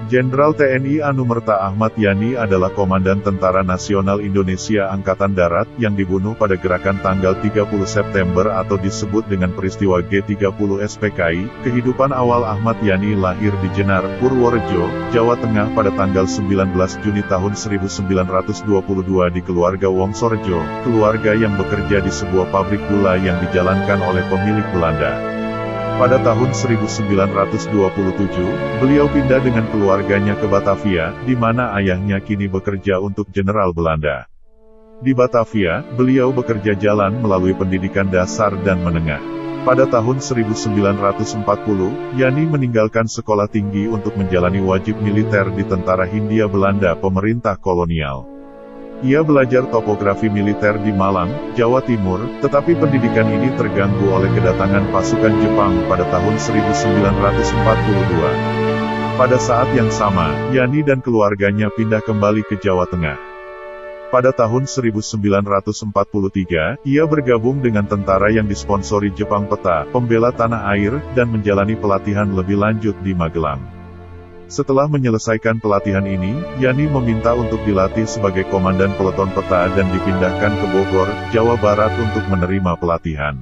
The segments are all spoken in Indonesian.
Jenderal TNI Anumerta Ahmad Yani adalah Komandan Tentara Nasional Indonesia Angkatan Darat yang dibunuh pada gerakan tanggal 30 September atau disebut dengan peristiwa G30 SPKI. Kehidupan awal Ahmad Yani lahir di Jenar, Purworejo, Jawa Tengah pada tanggal 19 Juni tahun 1922 di keluarga Wongsorejo, keluarga yang bekerja di sebuah pabrik gula yang dijalankan oleh pemilik Belanda. Pada tahun 1927, beliau pindah dengan keluarganya ke Batavia, di mana ayahnya kini bekerja untuk Jenderal Belanda. Di Batavia, beliau bekerja jalan melalui pendidikan dasar dan menengah. Pada tahun 1940, Yani meninggalkan sekolah tinggi untuk menjalani wajib militer di Tentara Hindia Belanda pemerintah kolonial. Ia belajar topografi militer di Malang, Jawa Timur, tetapi pendidikan ini terganggu oleh kedatangan pasukan Jepang pada tahun 1942. Pada saat yang sama, Yani dan keluarganya pindah kembali ke Jawa Tengah. Pada tahun 1943, ia bergabung dengan tentara yang disponsori Jepang Peta, pembela tanah air, dan menjalani pelatihan lebih lanjut di Magelang. Setelah menyelesaikan pelatihan ini, Yani meminta untuk dilatih sebagai komandan peleton peta dan dipindahkan ke Bogor, Jawa Barat untuk menerima pelatihan.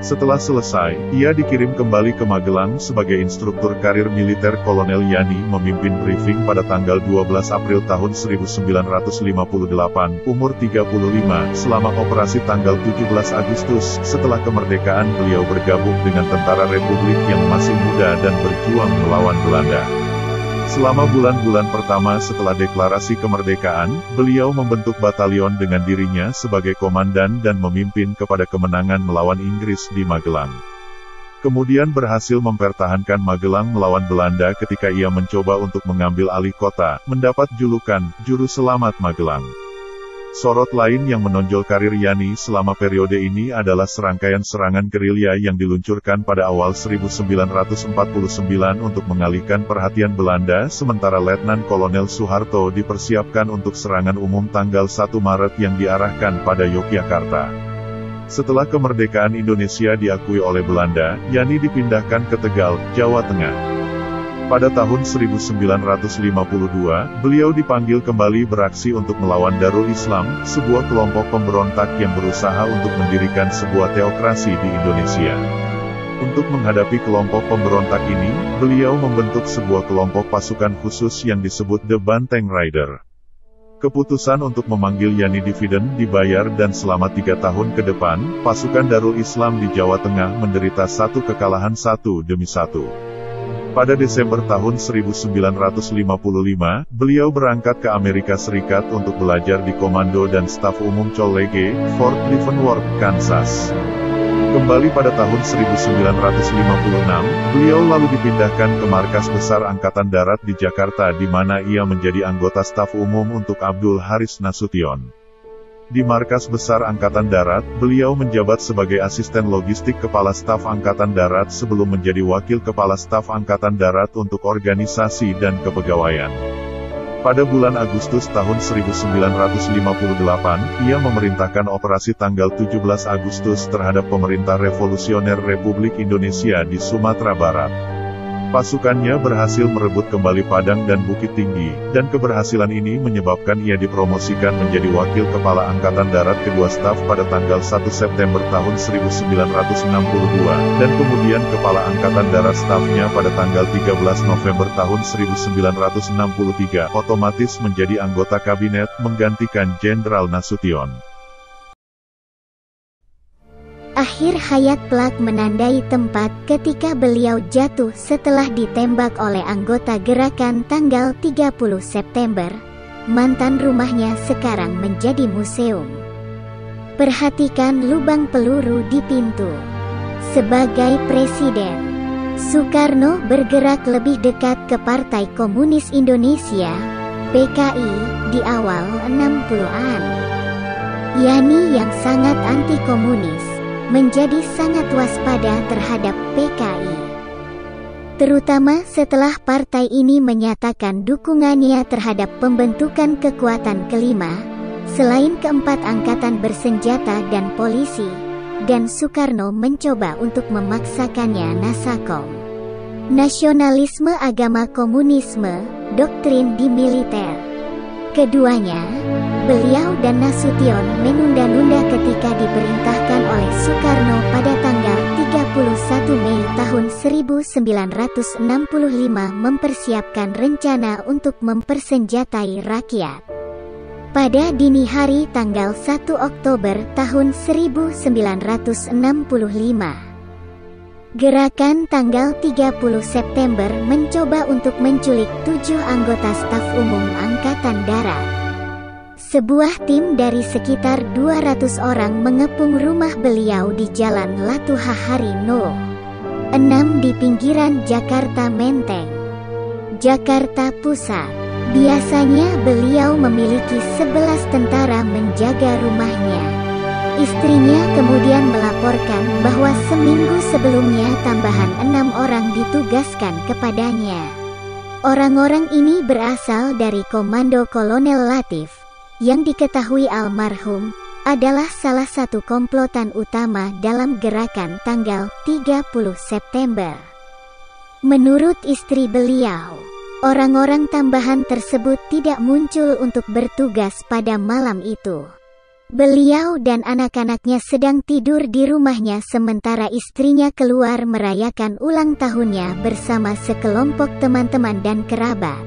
Setelah selesai, ia dikirim kembali ke Magelang sebagai instruktur karir militer. Kolonel Yani memimpin briefing pada tanggal 12 April tahun 1958, umur 35, selama operasi tanggal 17 Agustus. Setelah kemerdekaan beliau bergabung dengan Tentara Republik yang masih muda dan berjuang melawan Belanda. Selama bulan-bulan pertama setelah deklarasi kemerdekaan, beliau membentuk batalion dengan dirinya sebagai komandan dan memimpin kepada kemenangan melawan Inggris di Magelang. Kemudian berhasil mempertahankan Magelang melawan Belanda ketika ia mencoba untuk mengambil alih kota, mendapat julukan Juru Selamat Magelang. Sorot lain yang menonjol karir Yani selama periode ini adalah serangkaian serangan gerilya yang diluncurkan pada awal 1949 untuk mengalihkan perhatian Belanda, sementara Letnan Kolonel Soeharto dipersiapkan untuk serangan umum tanggal 1 Maret yang diarahkan pada Yogyakarta. Setelah kemerdekaan Indonesia diakui oleh Belanda, Yani dipindahkan ke Tegal, Jawa Tengah. Pada tahun 1952, beliau dipanggil kembali beraksi untuk melawan Darul Islam, sebuah kelompok pemberontak yang berusaha untuk mendirikan sebuah teokrasi di Indonesia. Untuk menghadapi kelompok pemberontak ini, beliau membentuk sebuah kelompok pasukan khusus yang disebut The Banteng Rider. Keputusan untuk memanggil Yani dividen dibayar dan selama 3 tahun ke depan, pasukan Darul Islam di Jawa Tengah menderita satu kekalahan satu demi satu. Pada Desember tahun 1955, beliau berangkat ke Amerika Serikat untuk belajar di Komando dan Staf Umum Collegiate, Fort Leavenworth, Kansas. Kembali pada tahun 1956, beliau lalu dipindahkan ke Markas Besar Angkatan Darat di Jakarta di mana ia menjadi anggota staf umum untuk Abdul Haris Nasution. Di Markas Besar Angkatan Darat, beliau menjabat sebagai asisten logistik Kepala Staf Angkatan Darat sebelum menjadi wakil Kepala Staf Angkatan Darat untuk organisasi dan kepegawaian. Pada bulan Agustus tahun 1958, ia memerintahkan operasi tanggal 17 Agustus terhadap pemerintah revolusioner Republik Indonesia di Sumatera Barat. Pasukannya berhasil merebut kembali Padang dan Bukit Tinggi, dan keberhasilan ini menyebabkan ia dipromosikan menjadi Wakil Kepala Angkatan Darat Kedua Staf pada tanggal 1 September tahun 1962, dan kemudian Kepala Angkatan Darat Stafnya pada tanggal 13 November tahun 1963, otomatis menjadi anggota kabinet, menggantikan Jenderal Nasution. Akhir hayat Plak menandai tempat ketika beliau jatuh setelah ditembak oleh anggota gerakan tanggal 30 September. Mantan rumahnya sekarang menjadi museum. Perhatikan lubang peluru di pintu. Sebagai presiden, Soekarno bergerak lebih dekat ke Partai Komunis Indonesia, PKI, di awal 60-an. Yani yang sangat anti-komunis menjadi sangat waspada terhadap PKI. Terutama setelah partai ini menyatakan dukungannya terhadap pembentukan kekuatan kelima, selain keempat angkatan bersenjata dan polisi, dan Soekarno mencoba untuk memaksakannya Nasakom. nasionalisme agama komunisme, doktrin di militer. Keduanya, beliau dan Nasution menunda-nunda ketika diperintahkan oleh Soekarno pada tanggal 31 Mei tahun 1965 mempersiapkan rencana untuk mempersenjatai rakyat. Pada dini hari tanggal 1 Oktober tahun 1965, gerakan tanggal 30 September mencoba untuk menculik 7 anggota staf umum Angkatan Darat. Sebuah tim dari sekitar 200 orang mengepung rumah beliau di Jalan Latuhahari No. 6 di pinggiran Jakarta Menteng, Jakarta Pusat. Biasanya beliau memiliki 11 tentara menjaga rumahnya. Istrinya kemudian melaporkan bahwa seminggu sebelumnya tambahan 6 orang ditugaskan kepadanya. Orang-orang ini berasal dari Komando Kolonel Latif, yang diketahui almarhum adalah salah satu komplotan utama dalam gerakan tanggal 30 September. Menurut istri beliau, orang-orang tambahan tersebut tidak muncul untuk bertugas pada malam itu. Beliau dan anak-anaknya sedang tidur di rumahnya sementara istrinya keluar merayakan ulang tahunnya bersama sekelompok teman-teman dan kerabat.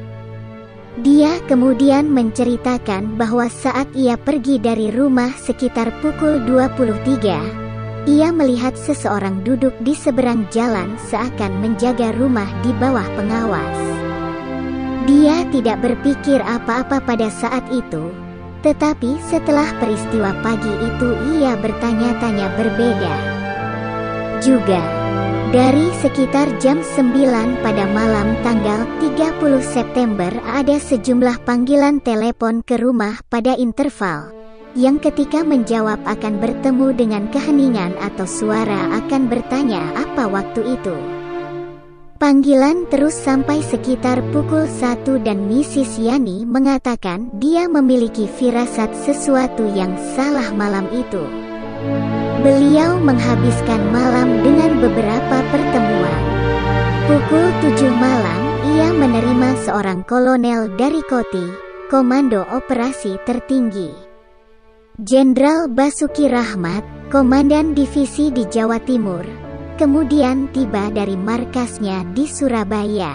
Dia kemudian menceritakan bahwa saat ia pergi dari rumah sekitar pukul 23, ia melihat seseorang duduk di seberang jalan seakan menjaga rumah di bawah pengawas. Dia tidak berpikir apa-apa pada saat itu, tetapi setelah peristiwa pagi itu ia bertanya-tanya berbeda. Juga, dari sekitar jam 9 pada malam tanggal 30 September ada sejumlah panggilan telepon ke rumah pada interval, yang ketika menjawab akan bertemu dengan keheningan atau suara akan bertanya apa waktu itu. Panggilan terus sampai sekitar pukul 1 dan Mrs. Yani mengatakan dia memiliki firasat sesuatu yang salah malam itu. Beliau menghabiskan malam dengan beberapa pertemuan. Pukul 7 malam, ia menerima seorang kolonel dari Koti, Komando Operasi Tertinggi. Jenderal Basuki Rahmat, Komandan Divisi di Jawa Timur, kemudian tiba dari markasnya di Surabaya.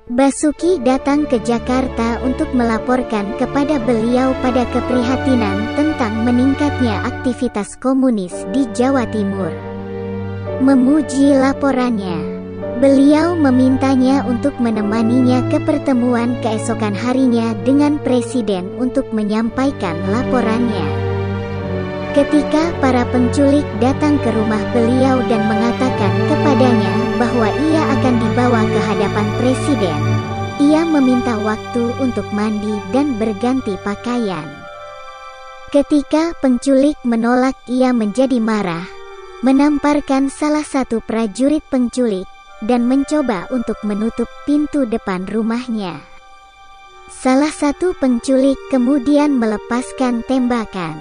Basuki datang ke Jakarta untuk melaporkan kepada beliau pada keprihatinan tentang meningkatnya aktivitas komunis di Jawa Timur. Memuji laporannya, beliau memintanya untuk menemaninya ke pertemuan keesokan harinya dengan Presiden untuk menyampaikan laporannya. Ketika para penculik datang ke rumah beliau dan mengatakan kepadanya bahwa ia akan dibawa ke hadapan Presiden, ia meminta waktu untuk mandi dan berganti pakaian. Ketika penculik menolak, ia menjadi marah, menamparkan salah satu prajurit penculik, dan mencoba untuk menutup pintu depan rumahnya. Salah satu penculik kemudian melepaskan tembakan,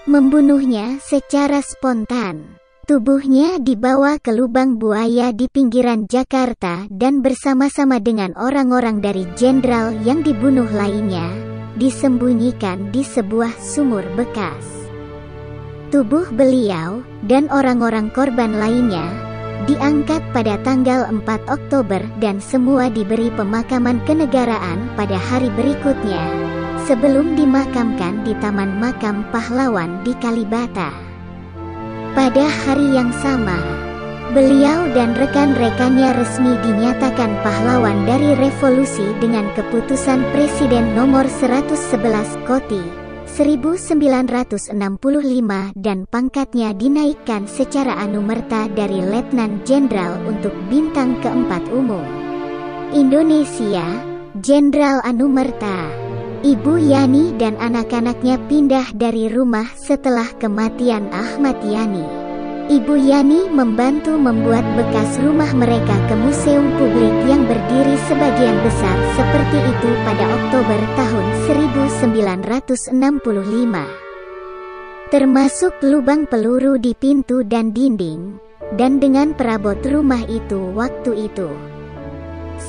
membunuhnya secara spontan. Tubuhnya dibawa ke lubang buaya di pinggiran Jakarta dan bersama-sama dengan orang-orang dari jenderal yang dibunuh lainnya, disembunyikan di sebuah sumur bekas. Tubuh beliau dan orang-orang korban lainnya diangkat pada tanggal 4 Oktober dan semua diberi pemakaman kenegaraan pada hari berikutnya, sebelum dimakamkan di Taman Makam Pahlawan di Kalibata. Pada hari yang sama, beliau dan rekan-rekannya resmi dinyatakan pahlawan dari revolusi dengan keputusan Presiden nomor 111 Koti, 1965 dan pangkatnya dinaikkan secara anumerta dari Letnan Jenderal untuk bintang keempat umum. Indonesia, Jenderal Anumerta. Ibu Yani dan anak-anaknya pindah dari rumah setelah kematian Ahmad Yani. Ibu Yani membantu membuat bekas rumah mereka ke museum publik yang berdiri sebagian besar seperti itu pada Oktober tahun 1965. Termasuk lubang peluru di pintu dan dinding. dan dengan perabot rumah itu waktu itu.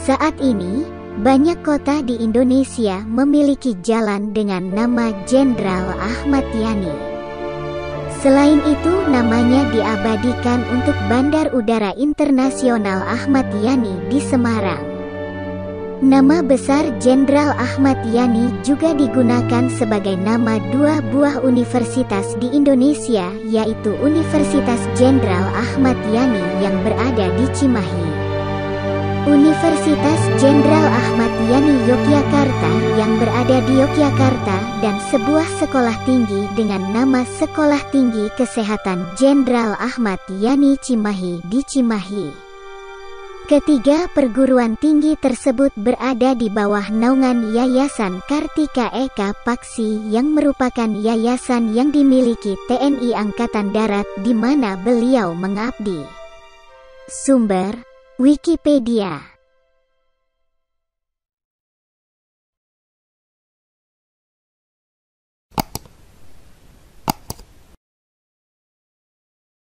Saat ini, banyak kota di Indonesia memiliki jalan dengan nama Jenderal Ahmad Yani. Selain itu, namanya diabadikan untuk Bandar Udara Internasional Ahmad Yani di Semarang. Nama besar Jenderal Ahmad Yani juga digunakan sebagai nama dua buah universitas di Indonesia, yaitu Universitas Jenderal Ahmad Yani yang berada di Cimahi, Universitas Jenderal Ahmad Yani Yogyakarta yang berada di Yogyakarta, dan sebuah sekolah tinggi dengan nama Sekolah Tinggi Kesehatan Jenderal Ahmad Yani Cimahi di Cimahi. Ketiga perguruan tinggi tersebut berada di bawah naungan Yayasan Kartika Eka Paksi yang merupakan yayasan yang dimiliki TNI Angkatan Darat di mana beliau mengabdi. Sumber: Wikipedia.